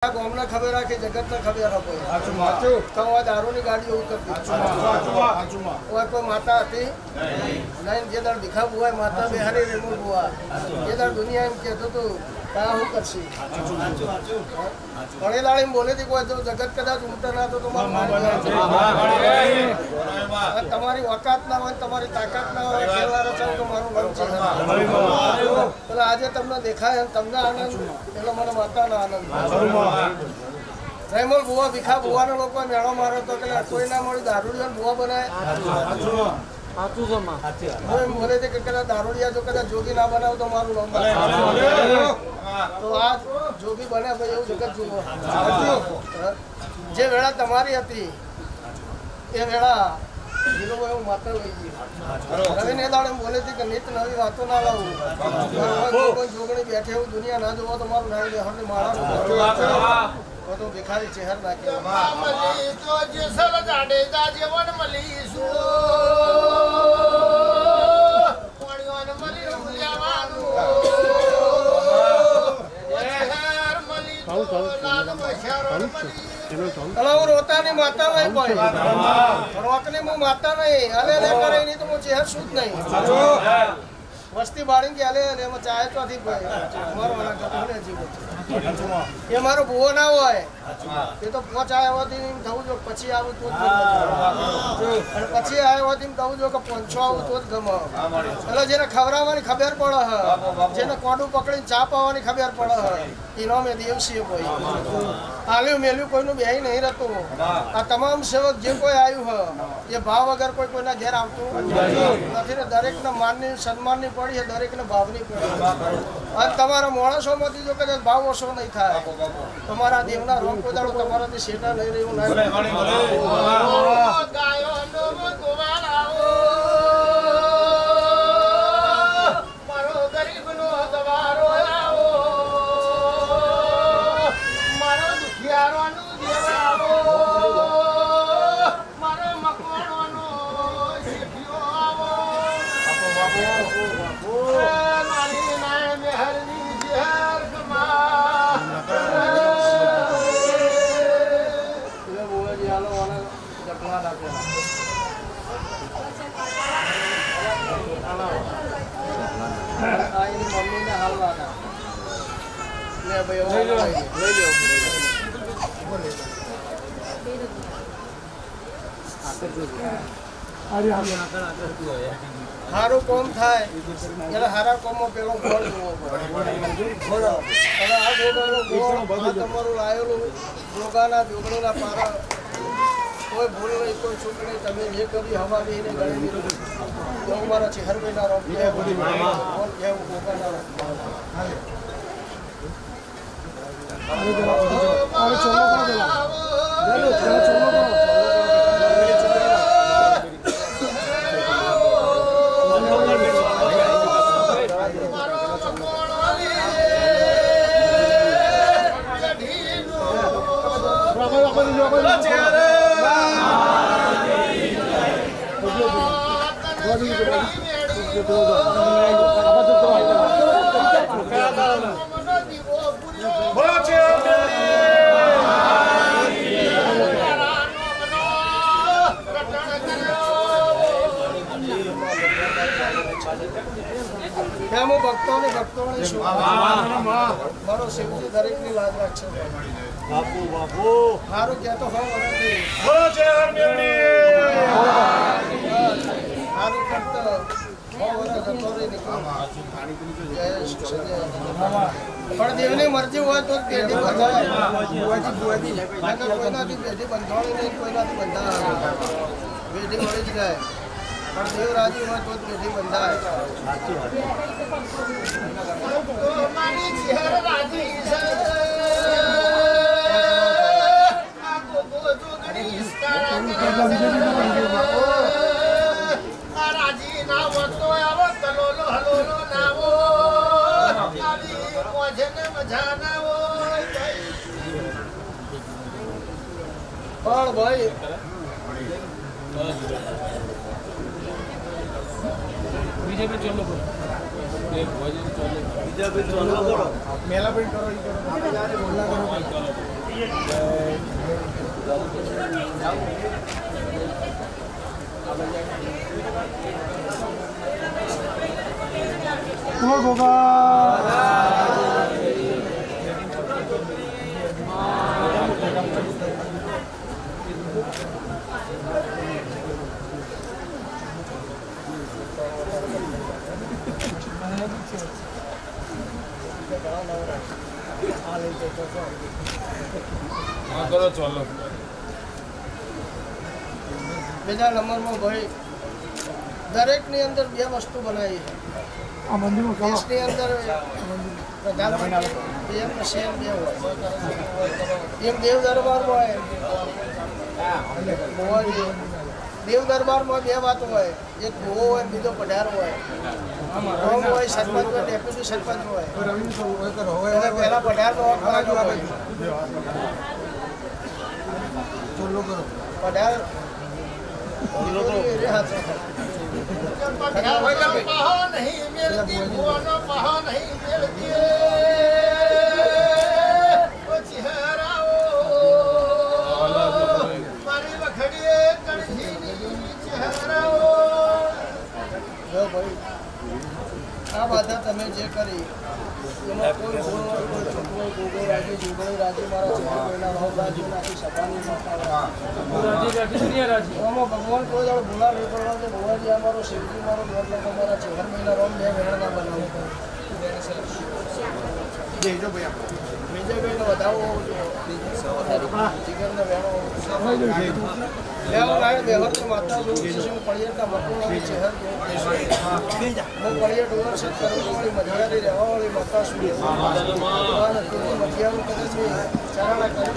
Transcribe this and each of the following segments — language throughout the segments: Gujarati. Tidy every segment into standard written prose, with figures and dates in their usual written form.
ગામના ખબર રાખે જગતને ખબર આપે તો આ દારૂની ગાડીઓ ઉતરતી ઓય કોઈ માતા હતી નહીં જે દાડ ભીખા બુઆ માતા બેહારી રેમો બુઆ જે દાડ દુનિયા એમ કહેતો તો તા હું કરશી ભણેલાળી બોલે હતી કોઈ જગત કદાચ ઉમટા ના તો તમારી ઓકાત ના હોય તમારી તાકાત ના હોય ખેલવા રચાવ તો મારું નામ છે એટલે આજે તમને દેખાય તમને આનંદ એટલે મને માતાનો આનંદ રેમોલ બુઆ ભીખા બુવાનો લોકો મેળો મારો તો કે કોઈ ના મળી દારૂડિયા બુઆ બનાય બોલે છે કે કદાચ દારૂડિયા જો કદાચ જોગી ના બનાવ તો મારું નામ તો આ જોગી બને ભાઈ એવું જગત જુઓ જે વેળા તમારી હતી એ વેળા એવું માત્ર લઈ ગઈ રવિને દાડે બોલે છે કે નિત નવી વાતો ના લાવું જોગણી બેઠે એવું દુનિયા ના જોવો તો મારું નામ બેહરની માળા તો ભિખારી ચહેર રોતાની માતા નહીં ભાઈ રોકની હું માતા નહીં અલે કરે નહીં તો હું ચહેર શું જ નહીં વસ્તી બાળી કે અલે એમાં ચાહે તો એ મારો ભૂવો ના હોય એ તો પહોંચાય આવવાથી થવું જો પછી આવું તો પછી આવ્યાથી કહું જો કે પંચો આવું તો જ ગમે એટલે જેને ખવડાવવાની ખબર પડે જેને કોડું પકડીને ચા પાવાની ખબર પડે એનો મેં દેવસીએ કોઈ આલ્યું મેલ્યું કોઈનું બે નહીં રહેતું આ તમામ સેવક જે કોઈ આવ્યું એ ભાવ વગર કોઈ કોઈના ઘેર આવતું નથી ને દરેકને માનની સન્માનની પડી છે દરેકને ભાવની પડી અને તમારા માણસોમાંથી જો કદાચ ભાવ ઓછો નહીં થાય તમારા દેવના રોમ કોદાળો તમારાથી શેટા નહીં રહ્યું મમ્મીને હાલવાના સારું કોમ થાય એટલે સારા કોમમાં પેલો ફળ જોવો પડે આ તમારું લાયેલું જોગાના જોગણીના પારા કોઈ ભૂલ નહીં કોઈ ચૂક નહીં તમે જે કરી હવા બેને ગણી એવું મારા ચહેર મહિના રોપ ભક્તોને શું મારો શિવજી દરેકની લાજ રાખશે બાપુ બાપુ સારું કહેતો હોવ સારું કરતો પણ દેવની મરજી હોય તો પેઢી બંધાય કોઈનાથી પેઢી બંધાણી નહીં કોઈનાથી બંધાય પેઢી મળી જ જાય પણ દેવ રાજી હોય તો જ પેઢી બંધાય પણ ભાઈ બીજેપી ચાલો કરો બીજેપી ચાલો કરો મેલા પણ કરો કરો ચાલો બીજા નંબરમાં ભાઈ દરેકની અંદર બે વસ્તુ બનાવી છે આ મંદિરમાં દેશની અંદર પ્રધાનમંત્રી PM ને CM બે હોય એમ દેવ દરબારમાં હોય દેવ દરબારમાં બે વાત હોય એક ભૂવો હોય બીજો પઢાર હોય રોમ હોય સરપંચ હોય ડેપ્યુટી સરપંચ હોય એટલે પહેલા પઢારનો હક માગ્યો હોય પઢાર આ બાધા તમે જે કરી એમાં કોઈ ભૂલ હોય કોઈ છૂટ હોય ગોગો રાજી જુગળી રાજી મારા ચહેરા કોઈના ભાવ રાજી નાખી સપાની માતા આમાં ભગવાન કોઈ દાડો ભૂલા નહીં પડવા કે ભુવાજી અમારો શિવજી મારો દોઢ લાખ અમારા ચહેર મહિના રોમ બે વેણ ના બનાવો બીજે કોઈને વધાવો જીગરને વેણો વ્યવહાર માતા પળિયટના મકુવાળી ચહેર હું પળિયટ વર્ષ કરવાવાળી મધવાળી રહેવાવાળી માતા છું મધ્યાનું કદાચ ચારાના કર્યું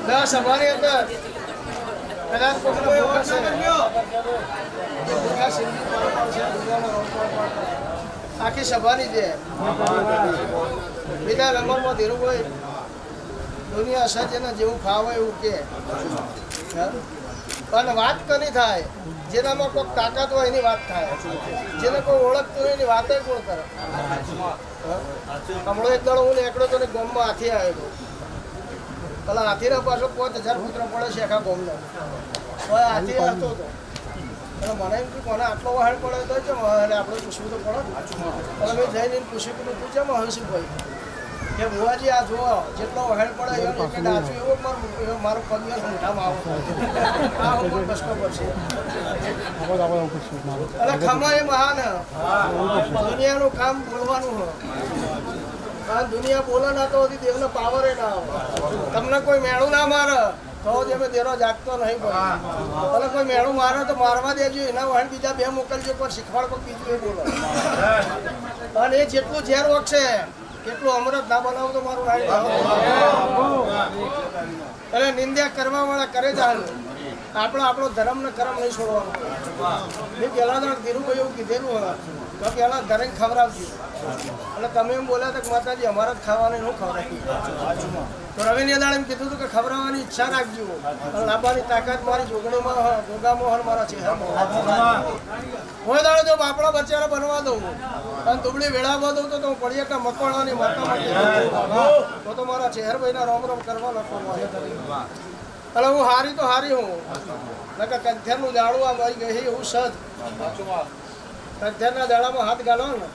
છે સભાની અંદર કદાચ આખી સભાની છે બીજા નંબરમાં ધીરુભાઈ દુનિયા સજ્જને જેવું ફાવે એવું કે અને વાત કરી થાય જેનામાં કોઈ તાકાત હોય એની વાત થાય જેને કોઈ ઓળખતું હોય એની વાત કોણ કરે હમણાં એક દાડો હું નીકળ્યો તો ને ગામમાં હાથી આવ્યો પેલા હાથીના પાછો 5000 પુત્ર પડે છે આખા ગામનો હાથી આવતો હતો એટલે મને એમ કે કોને આટલો વહાડ પડે તો છે અને આપણે પૂછવું તો પડે એટલે મેં જઈને પૂછ્યું કે તું કેમ હંસીભાઈ કે ભુવાજી આ જુઓ જેટલો વહેણ પડે એમ કે નાચું એવો મારો પગ મોઢામાં આવો આ હું કષ્ટ પડશે એટલે ખમા એ મહાન દુનિયાનું કામ બોલવાનું હોય દુનિયા બોલે ના તો દેવનો પાવર એ ના આવે તમને કોઈ મેળું ના મારે તો જ અમે દેરો જાગતો નહીં ભલે કોઈ મેળું મારે તો મારવા દેજો એના વહેણ બીજા બે મોકલજો પણ શીખવાડ કોઈ બીજું એ બોલો અને એ જેટલું ઝેર વખશે એટલું અમૃત ના બનાવું તો મારું નાઈ એટલે નિંદ્યા કરવા વાળા કરે જ આપણો ધર્મ ને કર્મ નહીં છોડવાનો મેં પહેલા તો ધીરુભાઈ એવું કીધેલું તો પહેલા ધરેને ખવડાવજો એટલે તમે એમ બોલ્યા હતા કે માતાજી અમારે જ ખાવાની હું ખવડાવી તો રવિની દાડે એમ કીધું હતું કે ખવડાવવાની ઈચ્છા રાખજો અને લાવવાની તાકાત મારી જોગણીમાં ગોગામોહન મારા ચહેરામાં હોય દાડે જો બાપડા બચ્ચાને બનવા દઉં અને દુબળી વેળાવા દઉં તો હું પડિયાકા મકવાણાની માતા માટે તો મારા ચહેરભાઈના રોમ રોમ કરવા લખો એટલે હું હારી તો હારી હું નકર કંથેરનું દાડું આ મારી ગઈ એવું સજ કંથેરના દાડામાં હાથ ગાળો ને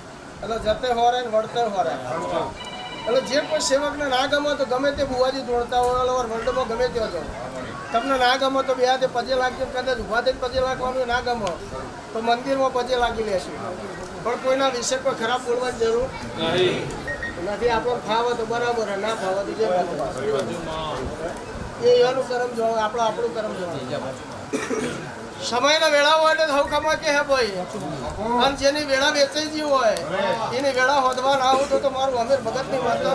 એટલે જતે હોરે ને વળતે હોરે એટલે જે કોઈ સેવકને ના ગમે તો ગમે તે બુવાજી દોડતા હોય વર્લ્ડમાં ગમે તે હતો તમને ના ગમે તો બે હાથે પજે લાગશે કદાચ ઉભા થઈને પજે લાગવાનું ના ગમે તો મંદિરમાં પજે લાગી લેશું પણ કોઈના વિશે કોઈ ખરાબ બોલવાની જરૂર નથી આપણને ફાવે તો બરાબર ના ફાવે તો જે એનું કર્મ જોવા આપણે આપણું કર્મ જોવા સમયના વેળા હોય એટલે સૌ ખમા કે હે ભાઈ અને જેની વેળા વેચાઈ ગઈ હોય એની વેળા હોદવા ના હોય તો મારું અમીર ભગતની માતા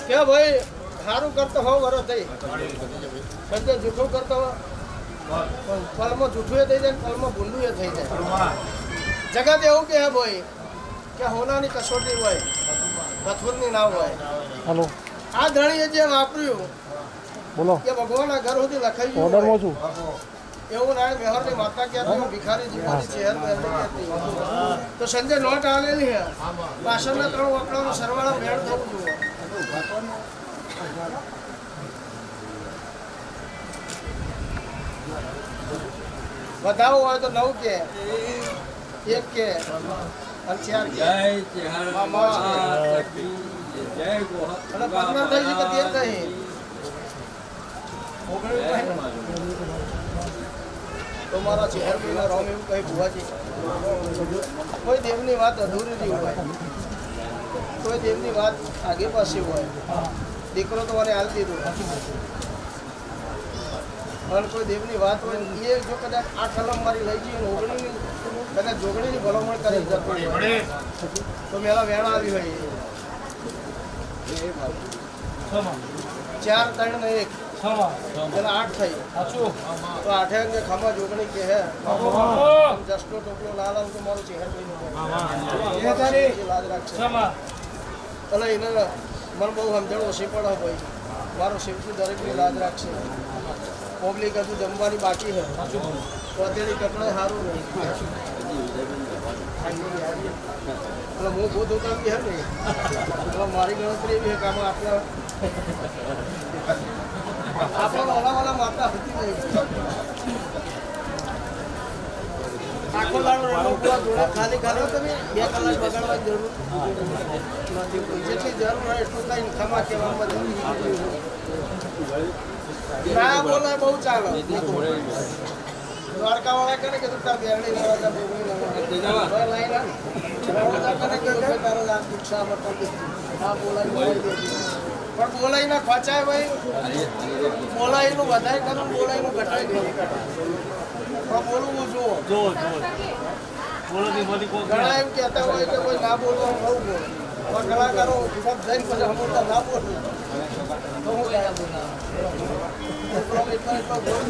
કે ભાઈ સારું કરતો હો વરો થઈ બધે જૂઠું કરતો હો ફલમાં જૂઠું એ થઈ જાય ફલમાં ભૂંડું એ થઈ જાય જગત એવું કે હે ભાઈ કે હોનાની કસોટી હોય પથ્થરની ના હોય હાલો આ ધણીએ જે વાપર્યું બોલો કે ભગવાનના ઘર સુધી લખાઈ ગયું ઓર્ડરમાં હોય. છું એવું ના મેહરની માતા કહેતી ભિખારી જીવવાની ચહેર કહેતી તો સંજય નોટ આલેલી હે પાછળના 3 આંકડાનો સરવાળો મેળ થવું જોઈએ વધાવો હોય તો 9 કે 1 કે અને 4 કે અને 15 થઈ ગઈ કે 13 થઈ 19 તો મારા ચહેર પર રોમ એવું કહી ભુવાજી કોઈ દેવની વાત અધૂરી રહી હોય કોઈ દેવની વાત આગે પાછી હોય દીકરો તો મને હાલ દીધું અને કોઈ દેવની વાત હોય એ જો કદાચ આ કલમ મારી લઈ જઈએ ઓગણીની કદાચ જોગણીની ભલામણ કરી જતો હોય તો મેળા વેણા આવી હોય 4 3 ને 1 પેલા 8 થઈ તો 8 અંગે ખમા જોગણી કે હે જસ્ટો ટોપલો લાલ આવું તો મારું ચહેર લાજ રાખશે એટલે એને મને બહુ સમજણ ઓછી પડે ભાઈ મારો શિવજી દરેકની લાજ રાખશે પબ્લિક હજુ જમવાની બાકી છે વધેલી કપડે સારું નહીં એટલે હું ભૂત ઉતરતી હે ને એટલે મારી ગણતરી એવી કામ આપણે ઓલા માતા હતી નહીં આખો દાડો રમો પૂરા જોડે ખાલી તમે 2 કલાક બગાડવાની જરૂર નથી જેટલી જરૂર હોય એટલું કઈ ખમા કહેવામાં ના બોલાય બહુ ચાલે દ્વારકા વાળા કરે કે તું તાર બેરણી નવરાજા બોગણી નવરાજા લાઈન કરે કે તારો લાખ દુક્ષા બતા હા બોલાય પણ બોલાઈ ના ખોચાય ભાઈ બોલાઈ નું વધારે કરું બોલાઈ નું ઘટાય નહીં પણ બોલવું જુઓ ઘણા એમ કહેતા હોય કે કોઈ ના બોલવાનું બહુ બોલે પણ કલાકારો સબ જઈને પછી હમણાં ના બોલું તો હું ગયા બોલું એટલા બોલું